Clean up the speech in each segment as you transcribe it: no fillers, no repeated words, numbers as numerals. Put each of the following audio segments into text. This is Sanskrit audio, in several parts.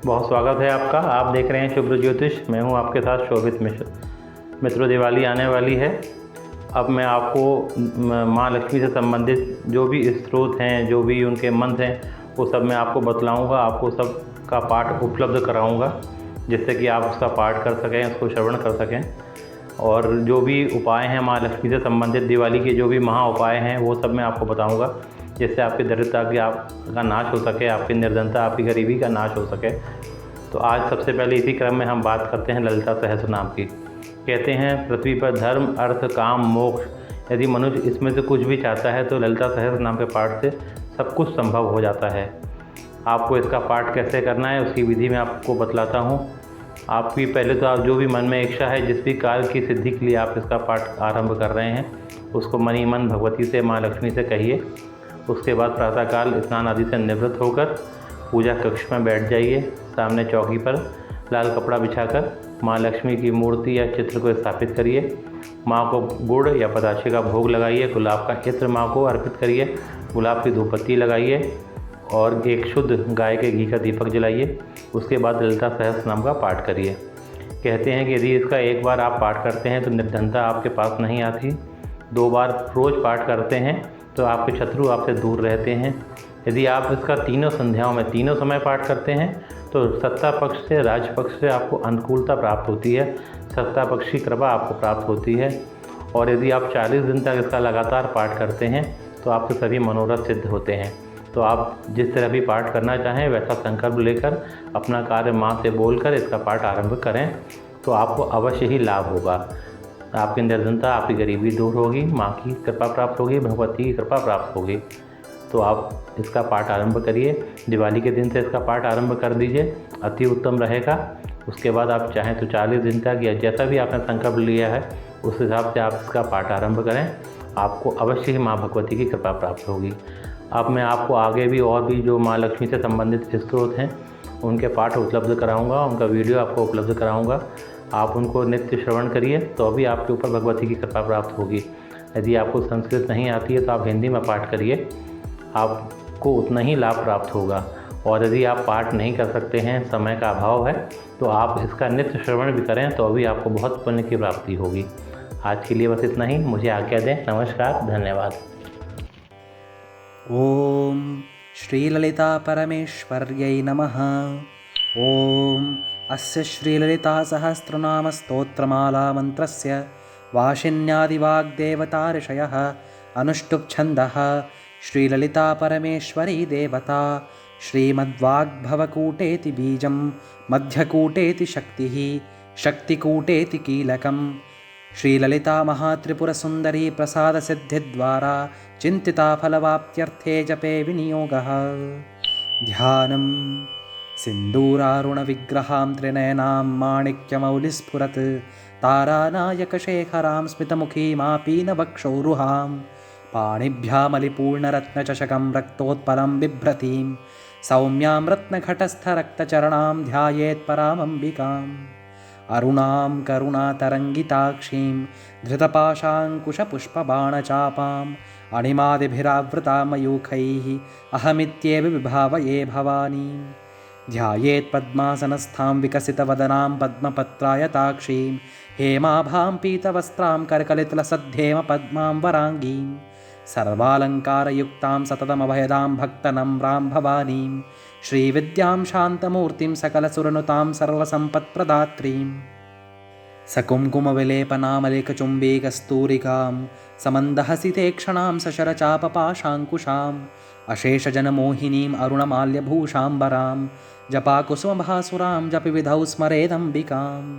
बहुत स्वागत है आपका। आप देख रहे हैं शुभ ज्योतिष। मैं हूं आपके साथ शोभित मिश्र। मित्रों, दिवाली आने वाली है। अब मैं आपको माँ लक्ष्मी से संबंधित जो भी स्रोत हैं, जो भी उनके मंत्र हैं, वो सब मैं आपको बतलाऊंगा। आपको सब का पाठ उपलब्ध कराऊंगा, जिससे कि आप उसका पाठ कर सकें, उसको श्रवण कर सकें। और जो भी उपाय हैं माँ लक्ष्मी से संबंधित, दिवाली के जो भी महा उपाय हैं, वो सब मैं आपको बताऊँगा, जिससे आपकी दरिद्रता की आपका नाश हो सके, आपकी निर्धनता, आपकी गरीबी का नाश हो सके। तो आज सबसे पहले इसी क्रम में हम बात करते हैं ललिता सहस्त्र नाम की। कहते हैं पृथ्वी पर धर्म, अर्थ, काम, मोक्ष, यदि मनुष्य इसमें से कुछ भी चाहता है तो ललिता सहस्त्र नाम के पाठ से सब कुछ संभव हो जाता है। आपको इसका पाठ कैसे करना है, उसकी विधि मैं आपको बतलाता हूँ। आपकी पहले तो आप जो भी मन में इच्छा है, जिस भी कार्य की सिद्धि के लिए आप इसका पाठ आरंभ कर रहे हैं, उसको मन ही मन भगवती से, माँ लक्ष्मी से कहिए। उसके बाद प्रातःकाल स्नान आदि से निवृत्त होकर पूजा कक्ष में बैठ जाइए। सामने चौकी पर लाल कपड़ा बिछाकर माँ लक्ष्मी की मूर्ति या चित्र को स्थापित करिए। माँ को गुड़ या पताशे का भोग लगाइए। गुलाब का इत्र माँ को अर्पित करिए। गुलाब की धूपबत्ती लगाइए और एक शुद्ध गाय के घी का दीपक जलाइए। उसके बाद ललिता सहस्त्र नाम का पाठ करिए। कहते हैं कि यदि इसका एक बार आप पाठ करते हैं तो निर्धनता आपके पास नहीं आती। 2 बार रोज़ पाठ करते हैं तो आपके शत्रु आपसे दूर रहते हैं। यदि आप इसका तीनों संध्याओं में, तीनों समय पाठ करते हैं तो सत्ता पक्ष से, राज्य पक्ष से आपको अनुकूलता प्राप्त होती है। सत्ता पक्ष की कृपा आपको प्राप्त होती है। और यदि आप 40 दिन तक इसका लगातार पाठ करते हैं तो आपके सभी मनोरथ सिद्ध होते हैं। तो आप जिस तरह भी पाठ करना चाहें वैसा संकल्प लेकर अपना कार्य माँ से बोलकर इसका पाठ आरंभ करें, तो आपको अवश्य ही लाभ होगा। आपकी निर्धनता, आपकी गरीबी दूर होगी, माँ की कृपा प्राप्त होगी, भगवती की कृपा प्राप्त होगी। तो आप इसका पाठ आरंभ करिए। दिवाली के दिन से इसका पाठ आरंभ कर दीजिए, अति उत्तम रहेगा। उसके बाद आप चाहें तो 40 दिन तक या जैसा भी आपने संकल्प लिया है उस हिसाब से आप इसका पाठ आरंभ करें। आपको अवश्य ही माँ भगवती की कृपा प्राप्त होगी। अब मैं आपको आगे भी और भी जो माँ लक्ष्मी से संबंधित स्रोत हैं उनके पाठ उपलब्ध कराऊंगा, उनका वीडियो आपको उपलब्ध कराऊंगा। आप उनको नित्य श्रवण करिए तो अभी आपके ऊपर भगवती की कृपा प्राप्त होगी। यदि आपको संस्कृत नहीं आती है तो आप हिंदी में पाठ करिए, आपको उतना ही लाभ प्राप्त होगा। और यदि आप पाठ नहीं कर सकते हैं, समय का अभाव है, तो आप इसका नित्य श्रवण भी करें तो अभी आपको बहुत पुण्य की प्राप्ति होगी। आज के लिए बस इतना ही। मुझे आज्ञा दें। नमस्कार, धन्यवाद। ओम श्रीललिता परमेश्वर्यै नमः। ओम अस्य श्रीललिता सहस्रनाम स्तोत्रमाला मंत्रस्य वाशिन्यादिवाग्देवता ऋषयः अनुष्टुप् छन्दः श्रीललिता परमेश्वरी देवता। श्रीमद्वाग्भवकूटेति बीजं मध्यकूटेति शक्तिः शक्तिकूटेति कीलकम्। श्रीललिता महात्रिपुरसुन्दरी प्रसादसिद्धिद्वारा चिन्तिता फलवाप्त्यर्थे जपे विनियोगः। ध्यानं सिन्दूरारुणविग्रहां त्रिनयनां माणिक्यमौलिस्फुरत् तारानायकशेखरां स्मितमुखीमापीनवक्षोरुहां पाणिभ्यामलिपूर्णरत्नचषकं रक्तोत्पलं बिभ्रतीं सौम्यां रत्नघटस्थरक्तचरणां ध्यायेत्परामम्बिकाम्। अरुणां करुणातरङ्गिताक्षीं धृतपाशाङ्कुशपुष्पबाणचापाम् अणिमादिभिरावृता मयूखैः अहमित्येव विभावये भवानीं। ध्यायेत् पद्मासनस्थां विकसितवदनां पद्मपत्रायताक्षीं हेमाभां पीतवस्त्रां करकलितलसद्धेम पद्मां वराङ्गीं सर्वालङ्कारयुक्तां सततमभयदां भक्तनम्रां भवानीं श्रीविद्यां शान्तमूर्तिं सकलसुरनुतां सर्वसम्पत्प्रदात्रीं सकुङ्कुमविलेपनामलिकचुम्बीकस्तूरिकां समन्दहसितेक्षणां सशरचापपाशाङ्कुशाम् अशेषजनमोहिनीम् अरुणमाल्यभूषाम्बरां जपाकुसुमभासुरां जपविधौ स्मरेदम्बिकाम्।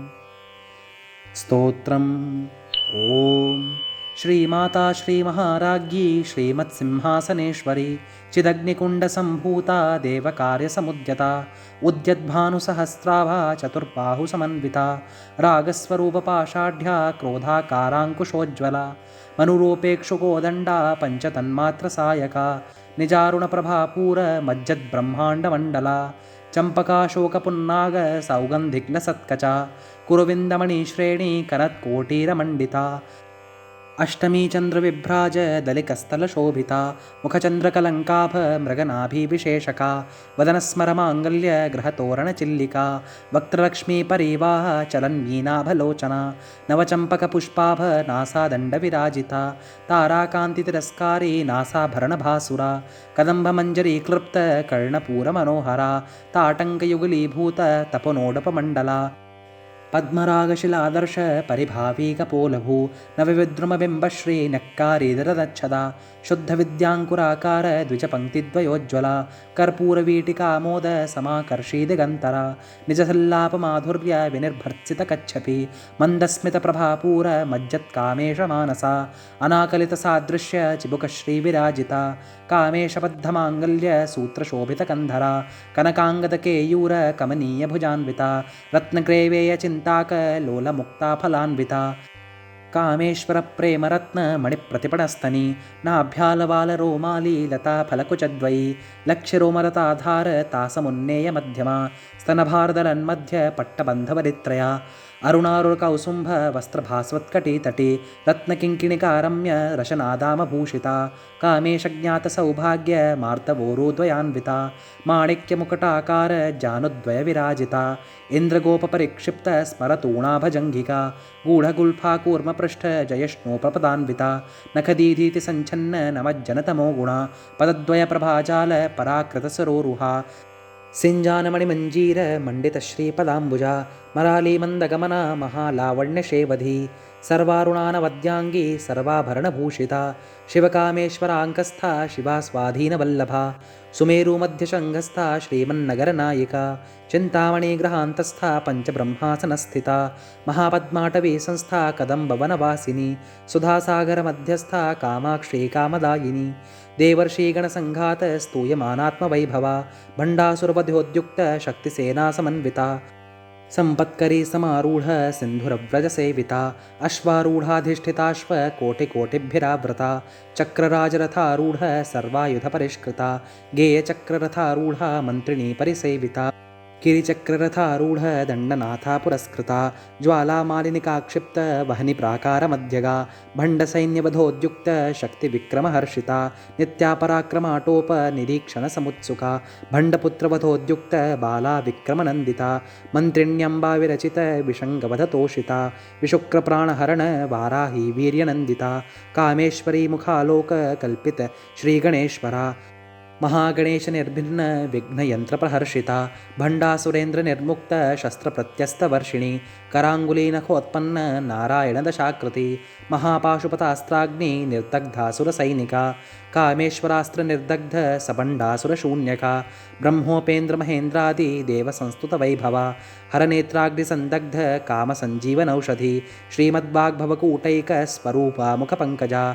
स्तोत्रम्। ॐ श्रीमाता श्रीमहाराज्ञी श्रीमत्सिंहासनेश्वरी चिदग्निकुण्डसम्भूता देवकार्यसमुद्यता उद्यद्भानुसहस्राभा चतुर्बाहुसमन्विता रागस्वरूपपाषाढ्या क्रोधाकाराङ्कुशोज्ज्वला मनुरूपेक्षुकोदण्डा पञ्चतन्मात्रसायका निजारुणप्रभापूरमज्जद्ब्रह्माण्डमण्डला चम्पकाशोकपुन्नाग सौगन्धिक्लसत्कचा कुरुविन्दमणिश्रेणी कनत्कोटीरमण्डिता अष्टमी चन्द्रविभ्राज दलिकस्थलशोभिता मुखचन्द्रकलङ्काभ मृगनाभिविशेषका वदनस्मरमाङ्गल्यगृहतोरणचिल्लिका वक्त्रलक्ष्मीपरीवाह चलन्वीनाभलोचना नवचम्पकपुष्पाभ नासादण्डविराजिता ताराकान्तितिरस्कारी नासाभरणभासुरा कदम्बमञ्जरीक्लृप्तकर्णपूरमनोहरा ताटङ्कयुगलीभूत तपनोडपमण्डला पद्मरागशिलादर्श परिभावीकपोलभू नवविद्रुमबिम्बश्रीनक्कारीधरदच्छदा शुद्धविद्याङ्कुराकार द्विजपङ्क्तिद्वयोज्ज्वला कर्पूरवीटिकामोद समाकर्षीदिगन्तरा निजसल्लापमाधुर्य विनिर्भर्त्सितकच्छपि मन्दस्मितप्रभापूर मज्जत्कामेशमानसा अनाकलितसादृश्य चिबुकश्रीविराजिता कामेशबद्धमाङ्गल्य सूत्रशोभितकन्धरा कनकाङ्गदकेयूर कमनीयभुजान्विता रत्नग्रैवेयचिन्ताकलोलमुक्ताफलान्विता कामेश्वरप्रेमरत्नमणिप्रतिपणस्तनी नाभ्यालवालरोमाली लताफलकुचद्वयी लक्ष्यरोमरताधार तासमुन्नेयमध्यमा स्तनभार्दलन्मध्यपट्टबन्धवरित्रया अरुणारुकौसुम्भ वस्त्रभास्वत्कटीतटी रत्नकिङ्किणिकारम्य रशनादामभूषिता कामेशज्ञातसौभाग्य मार्तवोरुद्वयान्विता माणिक्यमुकटाकार जानुद्वयविराजिता इन्द्रगोपपरिक्षिप्त स्मरतूणाभजङ्घिका गूढगुल्फाकूर्मपृष्ठ जयष्णोपपदान्विता नखदीधीति सञ्छन्न नमज्जनतमो गुणा पदद्वयप्रभाजाल पराकृतसरोरुहा सिञ्जानमणिमञ्जीर मण्डितश्रीपदाम्बुजा मरालीमन्दगमना महालावण्यशेवधी सर्वारुणानवद्याङ्गी सर्वाभरणभूषिता शिवकामेश्वराङ्कस्था शिवा स्वाधीनवल्लभा सुमेरुमध्यशङ्घस्था श्रीमन्नगरनायिका चिन्तामणिगृहान्तस्था पञ्चब्रह्मासनस्थिता महापद्माटवी संस्था कदम्बवनवासिनी सुधासागरमध्यस्था कामाक्षी कामदायिनी देवर्षिगणसङ्घात स्तूयमानात्मवैभवा भण्डासुरवध्योद्युक्त शक्तिसेनासमन्विता सम्पत्करी समारूढ सिन्धुरव्रजसेविता अश्वारूढाधिष्ठिताश्वकोटिकोटिभिरावृता चक्रराजरथारूढ सर्वायुधपरिष्कृता गेयचक्ररथारूढा मन्त्रिणी परिसेविता किरिचक्ररथारूढ दण्डनाथा पुरस्कृता ज्वालामालिनिकाक्षिप्त वह्निप्राकारमध्यगा भण्डसैन्यवधोद्युक्त शक्तिविक्रमहर्षिता नित्यापराक्रमाटोप निरीक्षणसमुत्सुका भण्डपुत्रवधोद्युक्त बाला विक्रमनन्दिता मन्त्रिण्यम्बाविरचित विषङ्गवधतोषिता विशुक्रप्राणहरण वाराही वीर्यनन्दिता कामेश्वरी मुखालोक कल्पित श्रीगणेश्वरा महागणेशनिर्भिन्न विघ्नयन्त्रप्रहर्षिता भण्डासुरेन्द्रनिर्मुक्त शस्त्रप्रत्यस्तवर्षिणी कराङ्गुलीनखोत्पन्न नारायणदशाकृति महापाशुपतास्त्राग्नि निर्दग्धासुरसैनिका कामेश्वरास्त्रनिर्दग्ध सबण्डासुरशून्यका ब्रह्मोपेन्द्रमहेन्द्रादि देवसंस्तुतवैभवा हरनेत्राग्निसन्दग्ध कामसञ्जीवनौषधि श्रीमद्वाग्भवकूटैकस्वरूपा मुखपङ्कजा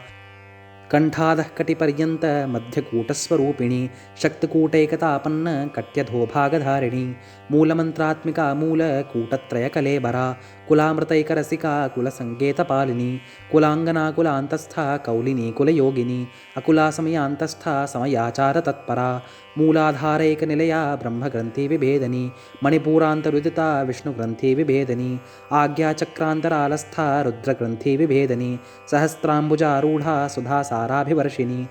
कण्ठादः कटिपर्यन्त मध्यकूटस्वरूपिणी शक्तिकूटैकतापन्न कट्यधोभागधारिणी मूलमन्त्रात्मिका मूलकूटत्रयकलेबरा कुलामृतैकरसिका कुलसङ्केतपालिनी कुलाङ्गना कुलान्तस्था कौलिनी कुलयोगिनी अकुलासमयान्तस्था समयाचारतत्परा मूलाधारैकनिलया ब्रह्मग्रन्थिविभेदनी मणिपूरान्तरुदिता विष्णुग्रन्थिविभेदनी आज्ञाचक्रान्तरालस्था रुद्रग्रन्थिविभेदनी सहस्राम्बुजारूढा सुधासाराभिवर्षिणी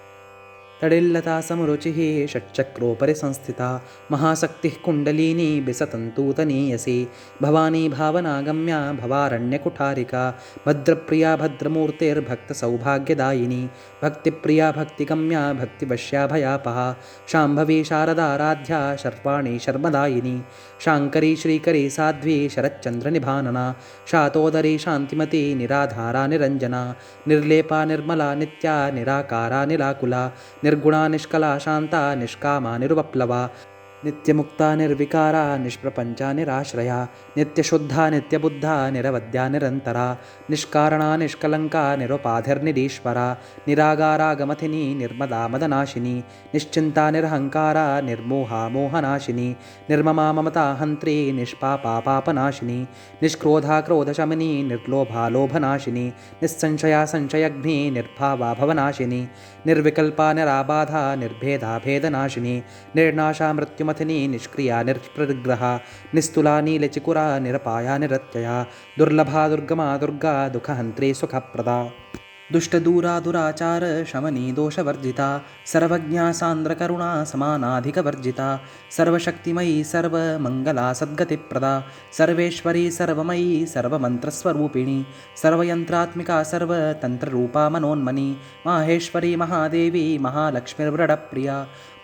तडिल्लता समरुचिः षट्चक्रोपरि संस्थिता महाशक्तिः कुण्डलिनी बिसतन्तूतनीयसी भवानी भावनागम्या भवारण्यकुठारिका भद्रप्रिया भद्रमूर्तिर्भक्तसौभाग्यदायिनी भक्तिप्रिया भक्तिगम्या भक्तिवश्या भयापहा शाम्भवी शारदाराध्या शर्वाणी शर्मदायिनी शाङ्करी श्रीकरी साध्वी शरच्चन्द्रनिभानना शातोदरी शान्तिमती निराधारा निरञ्जना निर्लेपा निर्मला नित्या निराकारा निराकुला निर्गुणा निष्कला शान्ता निष्कामा निरुपप्लवा नित्यमुक्ता निर्विकारा निष्प्रपञ्चा निराश्रया नित्यशुद्धा नित्यबुद्धा निरवद्या निरन्तरा निष्कारणा निष्कलङ्का निरुपाधिर्निरीश्वरा निरागारागमथिनी निर्मदा मदनाशिनी निश्चिन्ता निरहङ्कारा निर्मोहा मोहनाशिनी निर्ममा ममता हन्त्री निष्पापा पापनाशिनी निष्क्रोधा क्रोधशमनी निर्लोभा लोभनाशिनी निस्संशया संशयग्नि निर्भावा भवनाशिनी निर्विकल्पा निराबाधा निर्भेदा भेदनाशिनी निर्नाशा मृत्युमथिनी निष्क्रिया निष्प्रग्रहा निस्तुला नीलचिकुरा निरपाया निरत्यया दुर्लभा दुर्गमा दुर्गा दुःखहन्त्री सुखप्रदा दुष्टदूरा दुराचार शमनी दोषवर्जिता सर्वज्ञा सान्द्रकरुणा समानाधिकवर्जिता सर्वशक्तिमयी सर्वमङ्गला सद्गतिप्रदा सर्वेश्वरी सर्वमयी सर्वमन्त्रस्वरूपिणी सर्वयन्त्रात्मिका सर्वतन्त्ररूपा मनोन्मनी माहेश्वरी महादेवी महालक्ष्मीर्व्रडप्रिया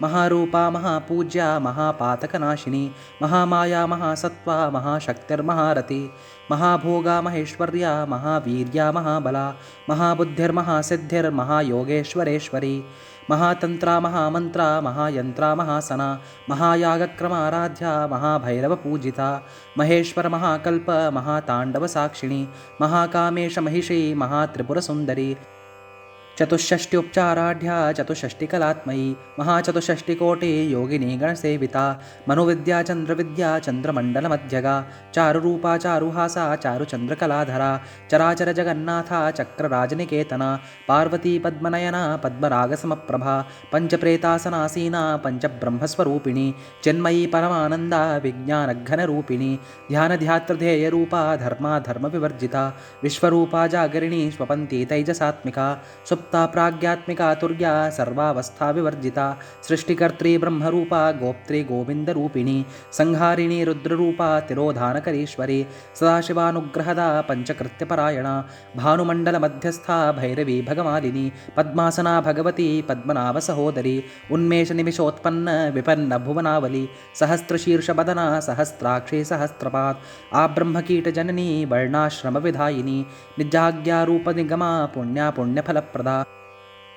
महारूपा महापूज्या महापातकनाशिनी महामाया महासत्त्वा महाशक्तिर्महारथी महाभोगा महेश्वर्या महावीर्या महाबला महाबुद्धिर्महासिद्धिर्महायोगेश्वरेश्वरी महातन्त्रा महामन्त्रा महायन्त्रा महासना महायागक्रमाराध्या महाभैरवपूजिता महेश्वर महाकल्प महाताण्डवसाक्षिणी महाकामेशमहिषी महात्रिपुरसुन्दरी चतुष्षष्ट्योपचाराढ्या चतुष्षष्टिकलात्मयी महाचतुष्षष्टिकोटि योगिनी गणसेविता मनुविद्या चन्द्रविद्या चन्द्रमण्डलमध्यगा चारुरूपा चारुहासा चारुचन्द्रकलाधरा चराचर जगन्नाथा चक्रराजनिकेतना पार्वती पद्मनयना पद्मरागसमप्रभा पञ्चप्रेतासनासीना पञ्चब्रह्मस्वरूपिणी चिन्मयी परमानन्दा विज्ञानघनरूपिणी ध्यानध्यातृध्येयरूपा धर्मा धर्मविवर्जिता विश्वरूपा जागरिणी स्वपन्ती तैजसात्मिका सुप्ता प्राज्ञात्मिका तुर्या सर्वावस्था विवर्जिता सृष्टिकर्त्री ब्रह्मरूपा गोप्त्री गोविन्दरूपिणी संहारिणी रुद्ररूपा तिरोधानकरीश्वरी सदाशिवानुग्रहदा पञ्चकृत्यपरायणा भानुमण्डलमध्यस्था भैरवी भगमालिनी पद्मासना भगवती पद्मनाभसहोदरी उन्मेषनिमिषोत्पन्न विपन्न भुवनावली सहस्रशीर्षवदना सहस्राक्षी सहस्रपात् आब्रह्मकीटजननी वर्णाश्रमविधायिनी निजाज्ञारूपनिगमा पुण्या पुण्यफलप्रदा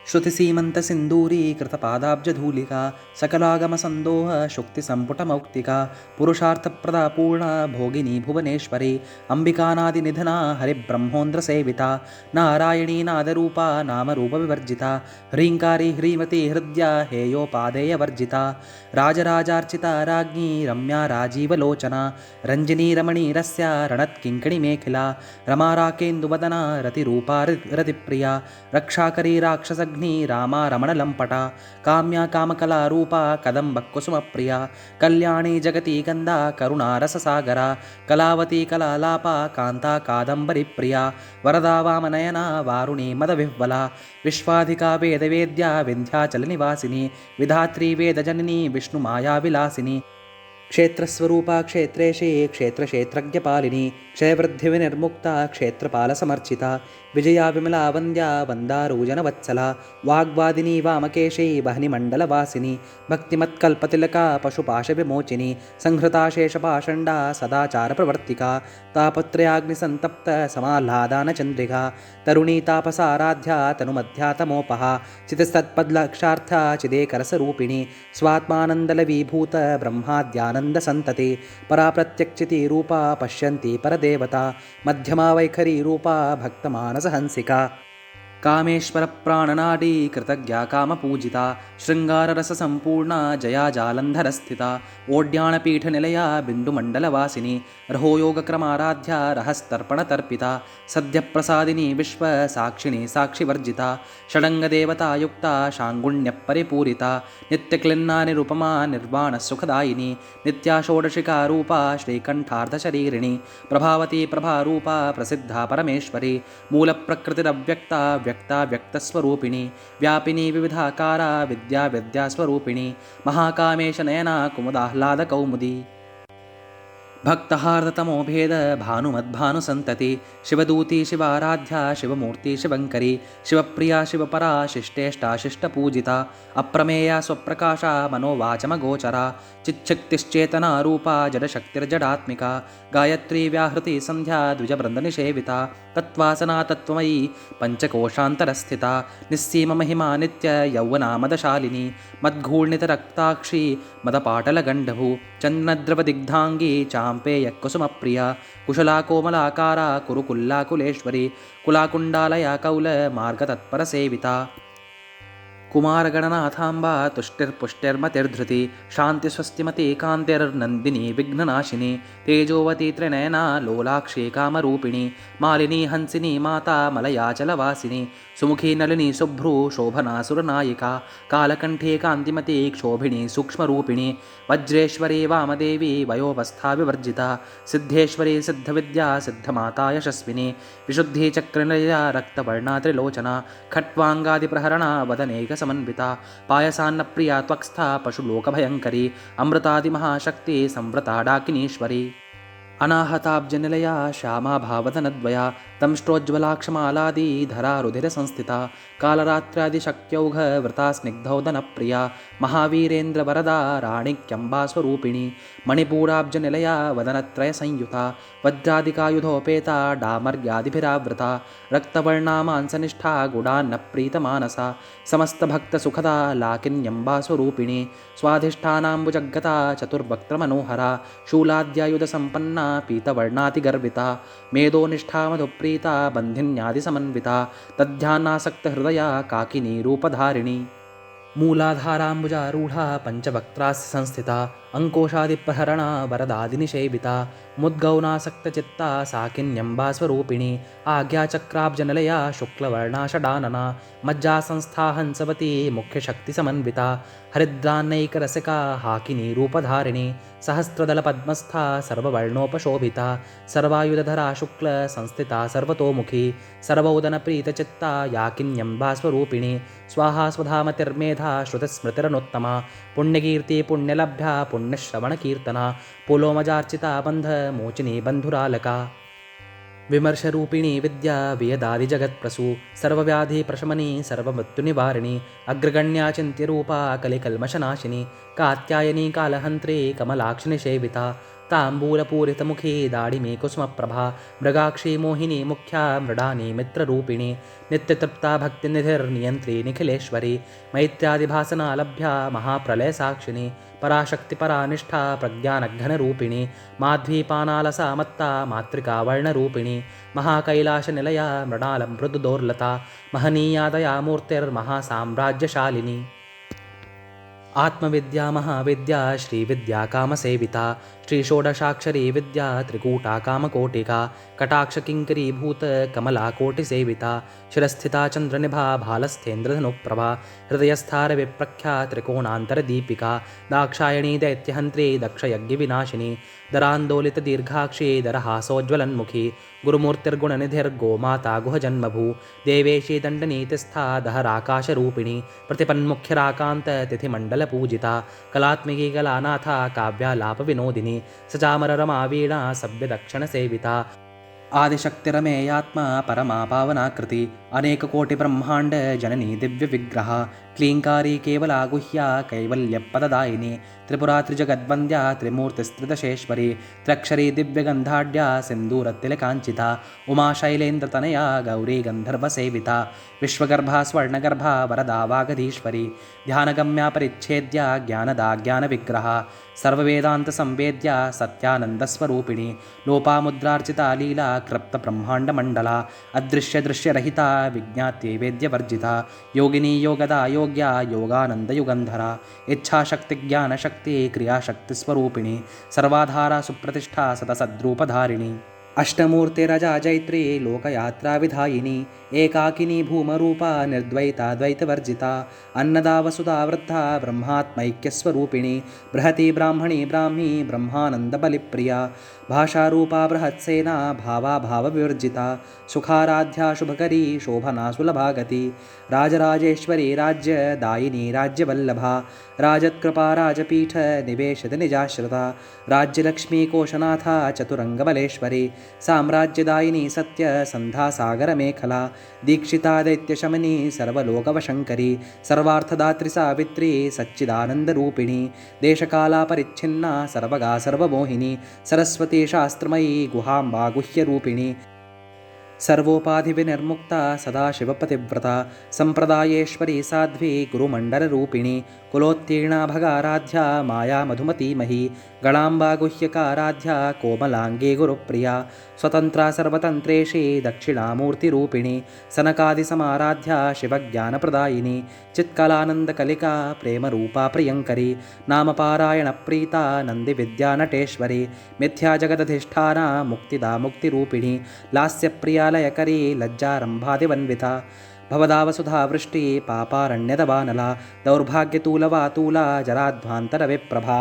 श्रुतिसीमन्तसिन्दूरी कृतपादाब्जधूलिका सकलागमसन्दोह शुक्तिसम्पुटमौक्तिका पुरुषार्थप्रदा पूर्णा भोगिनी भुवनेश्वरी अम्बिकानादिनिधना हरिब्रह्मोन्द्रसेविता नारायणी नादरूपा नामरूपविवर्जिता ह्रीङ्कारी ह्रीमती हृद्या हेयोपादेयवर्जिता राजराजार्चिता राज्ञी रम्या राजीवलोचना रञ्जिनी रमणीरस्या रणत्किङ्किणीमेखिला रमाराकेन्दुवदना रतिरूपा रतिप्रिया रक्षाकरी राक्षसग्नि रामा रमणलम्पटा काम्या कामकलारूपा कदम्बकुसुमप्रिया कल्याणी जगती गन्धा करुणारससागरा कलावती कलालापा कान्ता कादम्बरीप्रिया वरदा वामनयना वारुणी मदविह्वला विश्वाधिका वेदवेद्या विन्ध्याचलनिवासिनी विधात्री वेदजननी विष्णुमायाविलासिनी क्षेत्रस्वरूपा क्षेत्रेशी क्षेत्रक्षेत्रज्ञपालिनी क्षयवृद्धिविनिर्मुक्ता क्षेत्रपालसमर्चिता विजया विमला वन्द्या वन्दारूजनवत्सला वाग्वादिनी वामकेशी वह्निमण्डलवासिनी भक्तिमत्कल्पतिलका पशुपाशविमोचिनी संहृता शेषपाषण्डा सदाचारप्रवर्तिका तापत्रयाग्निसन्तप्त समाह्लादानचन्द्रिका तरुणी तापसाराध्या तनुमध्यातमोपहा चितस्तत्पद्लक्षार्था चिदेकरसरूपिणी स्वात्मानन्दलवीभूत ब्रह्माद्यानन्दसन्तति परा प्रत्यक्षितिरूपा पश्यन्ति परदेवता मध्यमा वैखरी रूपा भक्तमानसहंसिका कामेश्वरप्राणनाडी कृतज्ञा कामपूजिता शृङ्गाररससम्पूर्णा जया जालन्धरस्थिता ओड्याणपीठनिलया बिन्दुमण्डलवासिनी रहोयोगक्रमाराध्या रहस्तर्पणतर्पिता सद्यप्रसादिनी विश्वसाक्षिणी साक्षिवर्जिता षडङ्गदेवतायुक्ता शाङ्गुण्यपरिपूरिता नित्यक्लिन्नानिरुपमा निर्वाणसुखदायिनी नित्या षोडशिकारूपा श्रीकण्ठार्धशरीरिणी प्रभावती प्रभारूपा प्रसिद्धा परमेश्वरी मूलप्रकृतिरव्यक्ता व्यक्ता व्यक्तस्वरूपिणी व्यापिनी विविधाकारा विद्या विद्यास्वरूपिणी महाकामेशनयना कुमुदाह्लादकौमुदी भक्तहार्दतमो भेद भानुमद्भानुसन्तति शिवदूती शिवाराध्या शिवमूर्ति शिवङ्करी शिवप्रिया शिवपरा शिष्टेष्टा शिष्टपूजिता अप्रमेया स्वप्रकाशा मनोवाचमगोचरा चिच्छक्तिश्चेतना रूपा जडशक्तिर्जडात्मिका गायत्री व्याहृति संध्या द्विजवृन्दनिषेविता तत्त्वासना तत्त्वमयी पञ्चकोशान्तरस्थिता निस्सीममहिमा नित्य यौवना मदशालिनी मद्घूर्णितरक्ताक्षी मदपाटलगण्डभू चन्दनद्रवदिग्धाङ्गी चाम्पेयकुसुमप्रिया कुशला कोमलाकारा कुरुकुल्लाकुलेश्वरी कुलाकुण्डालया कौलमार्गतत्परसेविता कुमारगणनाथाम्बा तुष्टिर्पुष्टिर्मतिर्धृति शान्तिस्वस्तिमती कान्तिर्नन्दिनी विघ्ननाशिनी तेजोवती त्रिनयना लोलाक्षी कामरूपिणी मालिनी हंसिनी माता मलयाचलवासिनी सुमुखी नलिनी शुभ्रू शोभना सुरनायिका कालकण्ठे कान्तिमती क्षोभिणी सूक्ष्मरूपिणी वज्रेश्वरी वामदेवी वयोवस्था विवर्जिता सिद्धेश्वरी सिद्धविद्या सिद्धमाता यशस्विनी विशुद्धिचक्रनिलया रक्तवर्णा त्रिलोचना खट्वाङ्गादिप्रहरणा वदनेकसमन्विता पायसान्नप्रिया त्वक्स्था पशुलोकभयङ्करी अमृतादिमहाशक्ति संवृता डाकिनीश्वरी अनाहताब्जनिलया श्यामा भावधनद्वया दंष्ट्रोज्ज्वलाक्षमालादिधरा रुधिरसंस्थिता कालरात्र्यादिशक्त्यौघवृता स्निग्धौदनप्रिया महावीरेन्द्रवरदा राणिक्यम्बास्वरूपिणी मणिपूराब्जनिलया वदनत्रयसंयुता वज्रादिकायुधोपेता डामर्यादिभिरावृता रक्तवर्णा मांसनिष्ठा गुडान्नप्रीतमानसा समस्तभक्तसुखदा लाकिन्यम्बास्वरूपिणी स्वाधिष्ठानाम्बुजगता चतुर्वक्त्रमनोहरा शूलाद्यायुधसम्पन्ना पीतवर्णातिगर्विता मेदोनिष्ठा मधुप्रीता बन्धिन्यादिसमन्विता तद्ध्यानासक्तहृदया काकिनी रूपधारिणी मूलाधाराम्बुजारूढा पञ्चवक्त्रास्य संस्थिता अङ्कोशादिप्रहरणा वरदादिनिषेविता मुद्गौनासक्तचित्ता साकिन्यम्बास्वरूपिणी आज्ञाचक्राब्जनिलया शुक्लवर्णा षडानना मज्जासंस्था हंसवती मुख्यशक्तिसमन्विता हरिद्रान्नैकरसिका हाकिनी रूपधारिणी सहस्रदलपद्मस्था सर्ववर्णोपशोभिता सर्वायुधधरा शुक्लसंस्थिता सर्वतोमुखी सर्वोदनप्रीतचित्ता याकिन्यम्बास्वरूपिणी स्वाहा स्वधामतिर्मेधा श्रुतिस्मृतिरनुत्तमा पुण्यकीर्ति पुण्यलभ्या पुण्यश्रवणकीर्तना पुलोमजार्चिता बन्धमोचिनी बन्धुरालका विमर्शरूपिणी विद्या वियदादिजगत्प्रसू सर्वव्याधिप्रशमनी सर्वमृत्युनिवारिणी अग्रगण्या चिन्त्यरूपा कलिकल्मषनाशिनी कात्यायनी कालहन्त्री कमलाक्षिनिसेविता ताम्बूलपूरितमुखी दाडिमी कुसुमप्रभा मृगाक्षी मोहिनी मुख्या मृडानी मित्ररूपिणी नित्यतृप्ता भक्तिनिधिर्नियन्त्री निखिलेश्वरी मैत्र्यादिभासना लभ्या महाप्रलयसाक्षिणी पराशक्तिपरानिष्ठा प्रज्ञानघनरूपिणी माध्वीपानालसा मत्ता मातृका वर्णरूपिणी महाकैलाशनिलया मृणालमृदुदोर्लता महनीयादया मूर्तिर्महासाम्राज्यशालिनी आत्मविद्या महाविद्या श्रीविद्या कामसेविता श्रीषोडशाक्षरी विद्या त्रिकूटा कामकोटिका कटाक्षकिङ्करीभूत कमलाकोटिसेविता शिरस्थिता चन्द्रनिभा भालस्थेन्द्रधनुप्रभा हृदयस्थारविप्रख्या त्रिकोणान्तरदीपिका दाक्षायणी दैत्यहन्त्री दक्षयज्ञविनाशिनी दरान्दोलितदीर्घाक्षी दरहासोज्ज्वलन्मुखी गुरुमूर्तिर्गुणनिधिर्गोमाता गुहजन्मभू देवेशी दण्डनीतिस्था दहराकाशरूपिणी प्रतिपन्मुख्यराकान्ततिथिमण्डलपूजिता कलात्मिकी कलानाथा काव्यालापविनोदिनी सचामररमा वीणा सभ्यदक्षिणसेविता आदिशक्तिरमेयात्मा परमा पावनाकृति अनेककोटिब्रह्माण्ड जननी दिव्यविग्रहा क्लीङ्कारी केवला गुह्या कैवल्यपददायिनी त्रिपुरा त्रिजगद्वन्द्या त्रिमूर्तिस्त्रिदशेश्वरी त्र्यक्षरी दिव्यगन्धाढ्या सिन्दूरतिलकाञ्चिता उमाशैलेन्द्रतनया गौरी गन्धर्वसेविता विश्वगर्भा स्वर्णगर्भा वरदा वागधीश्वरी ध्यानगम्या परिच्छेद्या ज्ञानदा ज्ञानविग्रहा सर्ववेदान्तसंवेद्या सत्यानन्दस्वरूपिणी लोपामुद्रार्चिता लीला कृप्तब्रह्माण्डमण्डला अदृश्यदृश्यरहिता विज्ञात्यै वेद्यवर्जिता योगिनी योगदा योग्या योगानन्दयुगन्धरा इच्छाशक्तिज्ञानशक्ति क्रियाशक्तिस्वरूपिणी सर्वाधारा सुप्रतिष्ठा सतसद्रूपधारिणी अष्टमूर्तिरजा जैत्री लोकयात्राविधायिनी एकाकिनी भूमरूपा निर्द्वैता द्वैतवर्जिता अन्नदा वसुधा वृद्धा ब्रह्मात्मैक्यस्वरूपिणी बृहती ब्राह्मणी ब्राह्मी ब्रह्मानन्दबलिप्रिया भाषारूपा बृहत्सेना भावाभावविवर्जिता सुखाराध्या शुभकरी शोभना सुलभागति राजराजेश्वरी राज्यदायिनी राज्यवल्लभा राजत्कृपा राजपीठ निवेशद निजाश्रिता राज्यलक्ष्मी कोशनाथा चतुरङ्गबलेश्वरी साम्राज्यदायिनी सत्यसन्धासागरमेखला दीक्षिता दैत्यशमनी सर्वलोकवशङ्करी सर्वार्थदात्री सावित्री सच्चिदानन्दरूपिणी देशकालापरिच्छिन्ना सर्वगा सर्वमोहिनी सरस्वती शास्त्रमयी गुहाम्बा गुह्यरूपिणी सर्वोपाधिविनिर्मुक्ता सदाशिवपतिव्रता सम्प्रदायेश्वरी साध्वी गुरुमण्डलरूपिणी कुलोत्तीर्णा भगाराध्या माया मधुमतीमही गणाम्बा गुह्यकाराध्या कोमलाङ्गी गुरुप्रिया स्वतन्त्रा सर्वतन्त्रेशी दक्षिणामूर्तिरूपिणी सनकादिसमाराध्या शिवज्ञानप्रदायिनी चित्कलानन्दकलिका प्रेमरूपा प्रियङ्करी नामपारायणप्रीता नन्दिविद्यानटेश्वरी मिथ्याजगदधिष्ठाना मुक्तिदा मुक्तिरूपिणी लास्यप्रियालयकरी लज्जारम्भादिवन्विता भवदावसुधावृष्टि पापारण्यदवानला दौर्भाग्यतूलवातूला जराध्वान्तरविप्रभा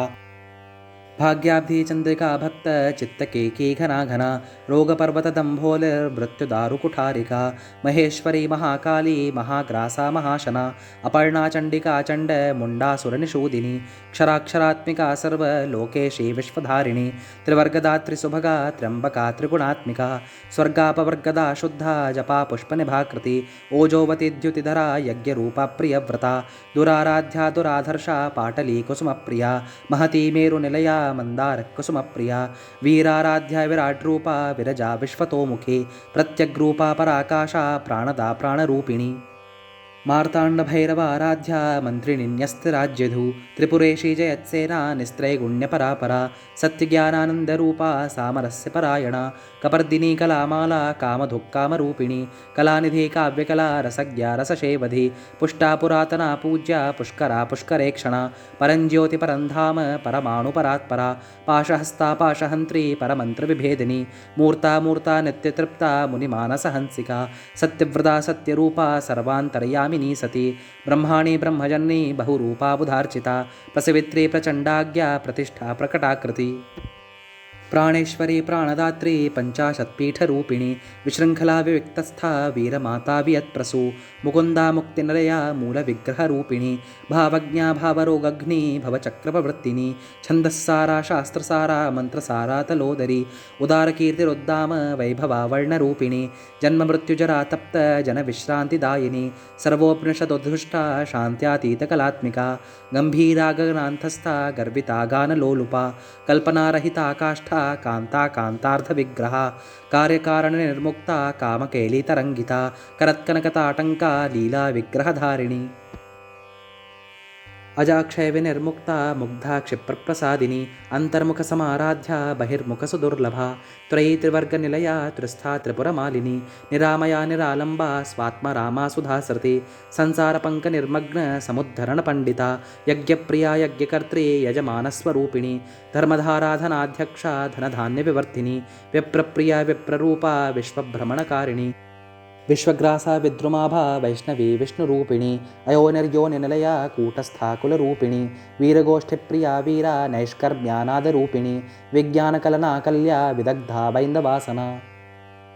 भाग्याब्धि चंद्रिका भक्त चित्तकेकी घना घना रोगपर्वतदम्भोलिर्मृत्युदारुकुठारिका महेश्वरी महाकाली महाग्रासा महाशना अपर्णा चण्डिका चण्ड मुण्डासुरनिषूदिनी क्षराक्षरात्मिका सर्वलोकेशी विश्वधारिणी त्रिवर्गदात्री सुभगा त्र्यम्बका त्रिगुणात्मिका स्वर्गापवर्गदा शुद्धा जपा पुष्पनिभाकृति ओजोवती द्युतिधरा यज्ञरूपा प्रियव्रता दुराराध्या दुराधर्षा पाटली कुसुमप्रिया महती मेरुनिलया मंदार कुसुमप्रिया वीराराध्या विराट्रूपा विरजा विश्वतोमुखी प्रत्यग्रूपा पराकाशा प्राणदा प्राणरूपिणी मार्ताण्डभैरवाराध्या मन्त्रिणिन्यस्तिराज्यधु त्रिपुरेशी जयत्सेना निस्त्रैगुण्यपरापरा सत्यज्ञानानन्दरूपा सामरस्यपरायणा कपर्दिनी कलामाला कामधुक्कामरूपिणी कलानिधि काव्यकला रसज्ञा रसशेवधि पुष्टा पुरातना पूज्या पुष्करा पुष्करेक्षणा परञ्ज्योतिपरन्धाम परमाणुपरात्परा पाशहस्ता पाशहन्त्री परमन्त्रविभेदिनी मूर्ता मूर्ता नित्यतृप्ता मुनिमानसहंसिका सत्यव्रता सत्यरूपा सर्वान्तर्यामिनी सती ब्रह्माणि ब्रह्मजननी बहुरूपा बुधार्चिता प्रसवित्री प्रचण्डाज्ञा प्रतिष्ठा प्रकटाकृति प्राणेश्वरी प्राणदात्री पंचाशत्पीठरूपिणी विशृङ्खला विविक्तस्था वीरमाता वियत्प्रसू मुकुन्दा मुक्तिनिलया मूलविग्रहरूपिणी भावज्ञा भावरोगग्नि भवचक्रप्रवृत्तिनी छन्दस्सारा शास्त्रसारा मन्त्रसारा तलोदरी उदारकीर्तिरुद्दाम वैभवा वर्णरूपिणी जन्ममृत्युजरा तप्त जनविश्रान्तिदायिनी सर्वोपनिषदुद्धुष्टा शान्त्यातीतकलात्मिका गम्भीरा गगनान्तस्था गर्विता गानलोलुपा कल्पनारहिता काष्ठा कांता कांतार्धविग्रहा कार्यकारणनिर्मुक्ता कामकेलीतरङ्गिता करत्कनकताटङ्का लीला विग्रहधारिणी अजाक्षय विनिर्मुक्ता मुग्धा क्षिप्रप्रसादिनी अंतर्मुखसमाराध्या बहिर्मुखसुदुर्लभा त्रयी त्रिवर्गनिलया त्रिस्था त्रिपुरमालिनी निरामया निरालम्बा स्वात्मरामा सुधासृति संसारपङ्कनिर्मग्न समुद्धरणपण्डिता यज्ञप्रिया यज्ञकर्त्री यजमानस्वरूपिणी धर्मधाराधनाध्यक्षा धनधान्यविवर्धिनी विप्रप्रिया विप्ररूपा विश्वभ्रमणकारिणी विश्वग्रासा विद्रुमाभा वैष्णवी विष्णुरूपिणी अयोनिर्योनिनिलया कूटस्था कुलरूपिणी वीरगोष्ठिप्रिया वीरा नैष्कर्म्यानादरूपिणी विज्ञानकलनाकल्या विदग्धा वैन्दवासना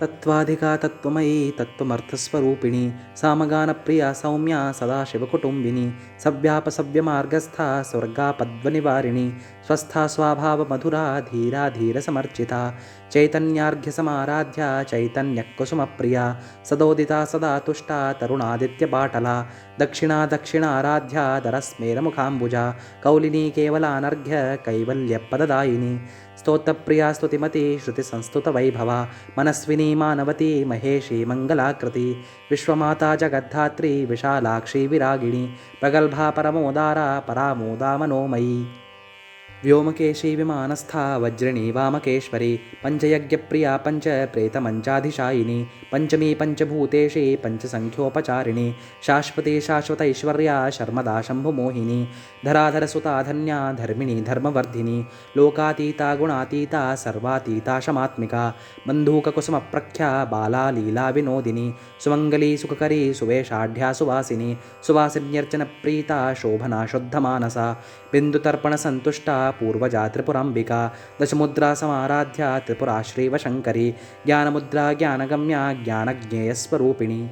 तत्त्वाधिका तत्त्वमयी तत्त्वमर्थस्वरूपिणी सामगानप्रिया सौम्या सदाशिवकुटुम्बिनी सव्यापसव्यमार्गस्था स्वर्गापद्वनिवारिणी स्वस्था स्वाभावमधुरा धीरा धीरसमर्चिता चैतन्यार्घ्यसमाराध्या चैतन्यकुसुमप्रिया सदोदिता सदा तुष्टा तरुणादित्यपाटला दक्षिणा दक्षिणाराध्या दरस्मेरमुखाम्बुजा कौलिनी केवलानर्घ्य कैवल्यपददायिनी स्तोत्रप्रिया स्तुतिमती श्रुतिसंस्तुतवैभवा मनस्विनी मानवती महेशी मङ्गलाकृति विश्वमाता जगद्धात्री विशालाक्षी विरागिणी प्रगल्भा परमोदारा परामोदा मनोमयी व्योमकेशी विमानस्था वज्रिणी वामकेश्वरी पंचयज्ञप्रिया पंच प्रेतमंचाधिशायिनी पंचमी पंचभूतेशी पंचसंख्योपचारिणी शाश्वती शाश्वतैश्वर्या शर्मदा शंभुमोहिनी धराधरसुता धन्या धर्मिणी धर्मवर्धिनी लोकातीता गुणातीता सर्वातीता शमात्मिका बन्धूककुसुमप्रख्या बाला लीला विनोदिनी सुमंगली सुखकरी सुवेशाढ्या सुवासिनी सुवासिन्यर्चनप्रीता शोभना शुद्धमानसा बिन्दुतर्पणसन्तुष्टा पूर्वजा त्रिपुराम्बिका दशमुद्रा समाराध्या त्रिपुरा श्रीवशङ्करी ज्ञानमुद्रा ज्ञानगम्या ज्ञानज्ञेयस्वरूपिणी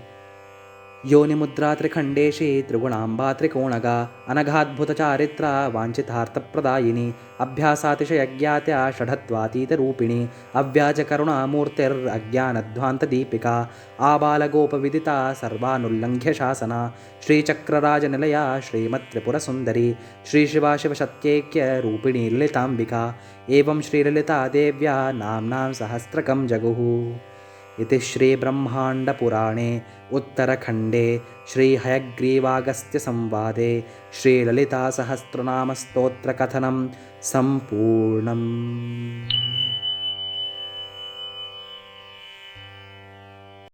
योनिमुद्रा त्रिखण्डेशी त्रिगुणाम्बा त्रिकोणगा अनघाद्भुतचारित्रा वाञ्छितार्थप्रदायिनी अभ्यासातिशयज्ञात्या षडत्वातीतरूपिणी अव्याजकरुणामूर्तिरज्ञानध्वान्तदीपिका आबालगोपविदिता सर्वानुल्लङ्घ्य शासना श्रीचक्रराजनिलया श्रीमत्त्रिपुरसुन्दरी श्रीशिवा शिवशत्यैक्यरूपिणी ललिताम्बिका एवं श्रीललिता देव्या नाम्नां सहस्रकं जगुः इति श्रीब्रह्माण्डपुराणे उत्तरखण्डे श्रीहयग्रीवागस्त्यसंवादे श्रीललितासहस्रनामस्तोत्रकथनं सम्पूर्णम्।